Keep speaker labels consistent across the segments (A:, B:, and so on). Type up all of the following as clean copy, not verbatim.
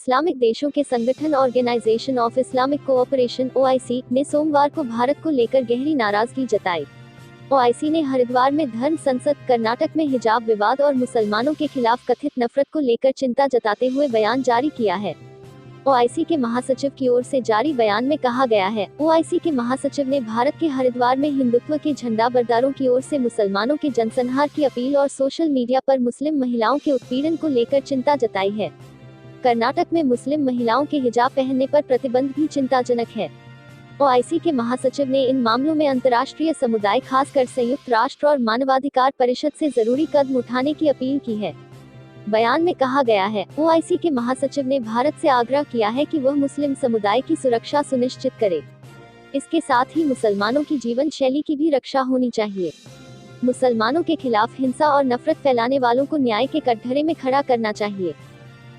A: Islamic देशों के संगठन Organisation of Islamic Cooperation (OIC) ने सोमवार को भारत को लेकर गहरी नाराजगी जताई। OIC ने हरिद्वार में धर्म संसद, कर्नाटक में हिजाब विवाद और मुसलमानों के खिलाफ कथित नफरत को लेकर चिंता जताते हुए बयान जारी किया है। OIC के महासचिव की ओर से जारी बयान में कहा गया है, OIC के महासचिव ने भारत के हरिद्वार में हिंदुत्व के झंडा बरदारों की ओर से मुसलमानों के जनसंहार की अपील और सोशल मीडिया पर मुस्लिम महिलाओं के उत्पीड़न को लेकर चिंता जताई है। कर्नाटक में मुस्लिम महिलाओं के हिजाब पहनने पर प्रतिबंध भी चिंताजनक है। OIC के महासचिव ने इन मामलों में अंतर्राष्ट्रीय समुदाय, खासकर संयुक्त राष्ट्र और मानवाधिकार परिषद से जरूरी कदम उठाने की अपील की है। बयान में कहा गया है, OIC के महासचिव ने भारत से आग्रह किया है कि वह मुस्लिम समुदाय की सुरक्षा सुनिश्चित करे। इसके साथ ही मुसलमानों की जीवन शैली की भी रक्षा होनी चाहिए। मुसलमानों के खिलाफ हिंसा और नफरत फैलाने वालों को न्याय के कटघरे में खड़ा करना चाहिए।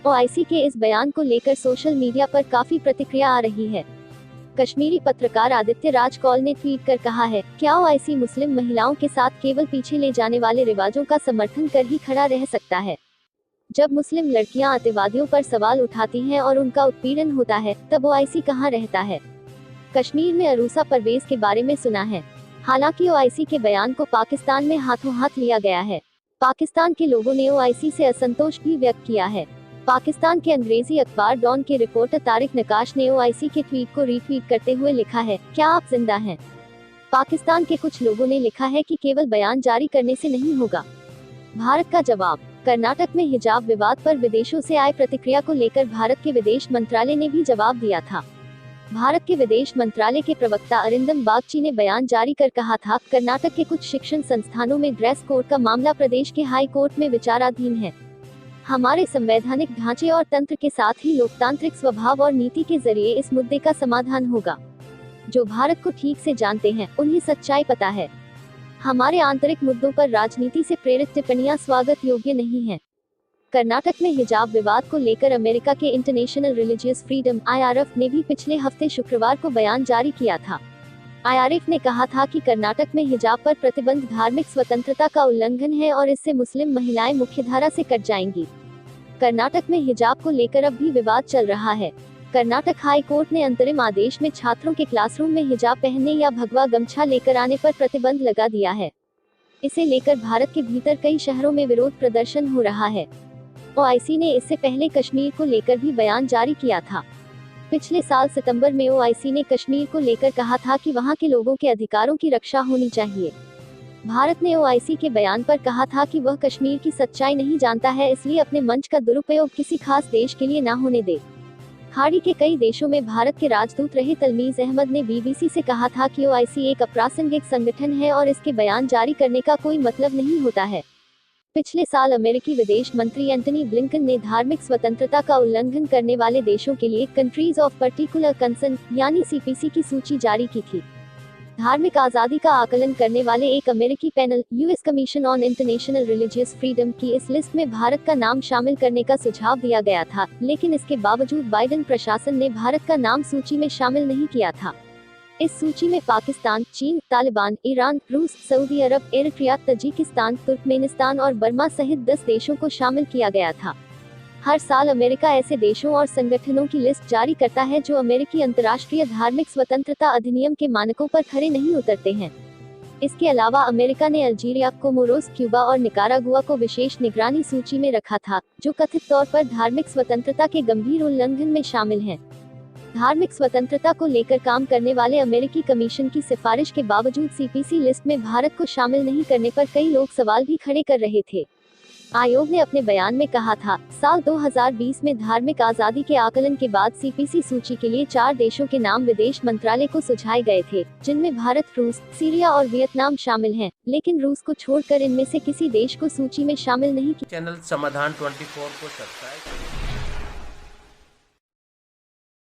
A: OIC के इस बयान को लेकर सोशल मीडिया पर काफी प्रतिक्रिया आ रही है। कश्मीरी पत्रकार आदित्य राज कौल ने ट्वीट कर कहा है, क्या OIC मुस्लिम महिलाओं के साथ केवल पीछे ले जाने वाले रिवाजों का समर्थन कर ही खड़ा रह सकता है? जब मुस्लिम लड़कियां अतिवादियों पर सवाल उठाती हैं और उनका उत्पीड़न होता है, तब OIC कहां रहता है? कश्मीर में अरूसा परवेज के बारे में सुना है। हालांकि OIC के बयान को पाकिस्तान में हाथों हाथ लिया गया है। पाकिस्तान के लोगों ने OIC से असंतोष भी व्यक्त किया है। पाकिस्तान के अंग्रेजी अखबार डॉन के रिपोर्टर तारिक नकाश ने OIC के ट्वीट को रीट्वीट करते हुए लिखा है, क्या आप जिंदा हैं? पाकिस्तान के कुछ लोगों ने लिखा है कि केवल बयान जारी करने से नहीं होगा। भारत का जवाब। कर्नाटक में हिजाब विवाद पर विदेशों से आए प्रतिक्रिया को लेकर भारत के विदेश मंत्रालय ने भी जवाब दिया था। भारत के विदेश मंत्रालय के प्रवक्ता अरिंदम बागची ने बयान जारी कर कहा था, कर्नाटक के कुछ शिक्षण संस्थानों में ड्रेस कोड का मामला प्रदेश के हाई कोर्ट में विचाराधीन है। हमारे संवैधानिक ढांचे और तंत्र के साथ ही लोकतांत्रिक स्वभाव और नीति के जरिए इस मुद्दे का समाधान होगा। जो भारत को ठीक से जानते हैं, उन्हें सच्चाई पता है। हमारे आंतरिक मुद्दों पर राजनीति से प्रेरित टिप्पणियां स्वागत योग्य नहीं हैं। कर्नाटक में हिजाब विवाद को लेकर अमेरिका के इंटरनेशनल रिलीजियस फ्रीडम (IRF) ने भी पिछले हफ्ते शुक्रवार को बयान जारी किया था। IRF ने कहा था कि कर्नाटक में हिजाब पर प्रतिबंध धार्मिक स्वतंत्रता का उल्लंघन है और इससे मुस्लिम महिलाएं मुख्यधारा से कट जाएंगी। कर्नाटक में हिजाब को लेकर अब भी विवाद चल रहा है। कर्नाटक हाई कोर्ट ने अंतरिम आदेश में छात्रों के क्लासरूम में हिजाब पहनने या भगवा गमछा लेकर आने पर प्रतिबंध लगा दिया है। इसे लेकर भारत के भीतर कई शहरों में विरोध प्रदर्शन हो रहा है। OIC ने इससे पहले कश्मीर को लेकर भी बयान जारी किया था। पिछले साल सितंबर में OIC ने कश्मीर को लेकर कहा था कि वहां के लोगों के अधिकारों की रक्षा होनी चाहिए। भारत ने OIC के बयान पर कहा था कि वह कश्मीर की सच्चाई नहीं जानता है, इसलिए अपने मंच का दुरुपयोग किसी खास देश के लिए न होने दे। खाड़ी के कई देशों में भारत के राजदूत रहे तलमीज अहमद ने BBC से कहा था कि OIC एक अप्रासंगिक संगठन है और इसके बयान जारी करने का कोई मतलब नहीं होता है। पिछले साल अमेरिकी विदेश मंत्री एंटनी ब्लिंकन ने धार्मिक स्वतंत्रता का उल्लंघन करने वाले देशों के लिए कंट्रीज ऑफ पर्टिकुलर कंसर्न यानी CPC की सूची जारी की थी। धार्मिक आज़ादी का आकलन करने वाले एक अमेरिकी panel US commission on international religious freedom की इस लिस्ट में भारत का नाम शामिल करने का सुझाव दिया गया था, लेकिन इसके बावजूद बाइडेन प्रशासन ने भारत का नाम सूची में शामिल नहीं किया था। इस सूची में पाकिस्तान, चीन, तालिबान, ईरान, रूस, सऊदी अरब, एरिट्रिया, तजिकिस्तान, तुर्कमेनिस्तान और बर्मा सहित 10 देशों को शामिल किया गया था। हर साल अमेरिका ऐसे देशों और संगठनों की लिस्ट जारी करता है जो अमेरिकी अंतर्राष्ट्रीय धार्मिक स्वतंत्रता अधिनियम के मानकों पर खरे नहीं उतरते हैं। इसके अलावा अमेरिका ने अल्जीरिया, कोमोरोस, क्यूबा और निकारागुआ को विशेष निगरानी सूची में रखा था, जो कथित तौर पर धार्मिक स्वतंत्रता के गंभीर उल्लंघन में शामिल हैं। धार्मिक स्वतंत्रता को लेकर काम करने वाले अमेरिकी कमीशन की सिफारिश के बावजूद CPC लिस्ट में भारत को शामिल नहीं करने पर कई लोग सवाल भी खड़े कर रहे थे। आयोग ने अपने बयान में कहा था, साल 2020 में धार्मिक आज़ादी के आकलन के बाद CPC सूची के लिए 4 देशों के नाम विदेश मंत्रालय को सुझाए गए थे, जिनमें भारत, रूस, सीरिया और वियतनाम शामिल हैं, लेकिन रूस को छोड़कर इनमें से किसी देश को सूची में शामिल नहीं किया।
B: चैनल समाधान 24 को सब्सक्राइब